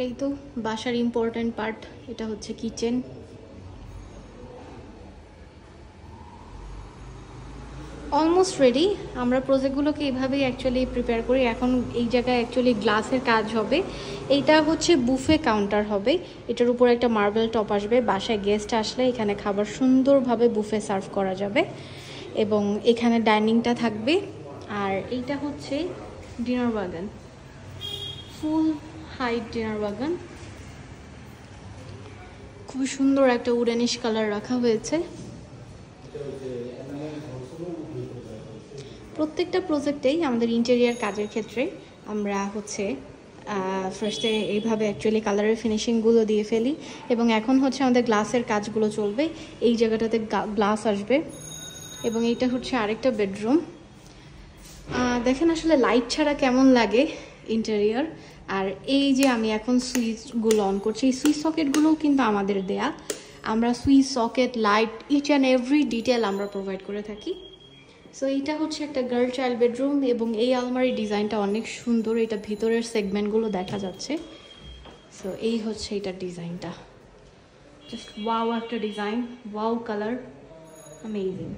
এই তো বাসার ইম্পর্টেন্ট পার্ট, এটা হচ্ছে কিচেন। Almost ready. আমরা প্রজেক্টগুলোকে এইভাবেই অ্যাকচুয়ালি প্রিপেয়ার করি। এখন এই জায়গায় অ্যাকচুয়ালি গ্লাসের কাজ হবে। এইটা হচ্ছে বুফে কাউন্টার হবে, এটার উপর একটা মার্বেল টপ আসবে। বাসায় গেস্ট আসলে এখানে খাবার সুন্দরভাবে বুফে সার্ভ করা যাবে এবং এখানে ডাইনিংটা থাকবে। আর এইটা হচ্ছে ডিনার ওয়াগন, ফুল হাইট ডিনার ওয়াগন। খুবই সুন্দর একটা উডেনিশ কালার রাখা হয়েছে। প্রত্যেকটা প্রজেক্টেই আমাদের ইন্টেরিয়ার কাজের ক্ষেত্রে আমরা হচ্ছে ফার্স্টে এইভাবে অ্যাকচুয়ালি কালারের ফিনিশিংগুলো দিয়ে ফেলি এবং এখন হচ্ছে আমাদের গ্লাসের কাজগুলো চলবে। এই জায়গাটাতে গ্লাস আসবে এবং এইটা হচ্ছে আরেকটা বেডরুম। দেখেন আসলে লাইট ছাড়া কেমন লাগে ইন্টেরিয়ার। আর এই যে আমি এখন সুইচগুলো অন করছি, এই সুইচ সকেটগুলোও কিন্তু আমাদের দেয়া। আমরা switch socket, light, each and every detail আমরা প্রোভাইড করে থাকি। সো এইটা হচ্ছে একটা গার্ল চাইল্ড বেডরুম এবং এই আলমারি ডিজাইনটা অনেক সুন্দর। এটা ভিতরের সেগমেন্টগুলো দেখা যাচ্ছে। সো এই হচ্ছে এটার ডিজাইনটা, জাস্ট ওয়াও একটা ডিজাইন, ওয়াও কালার, অ্যামেজিং।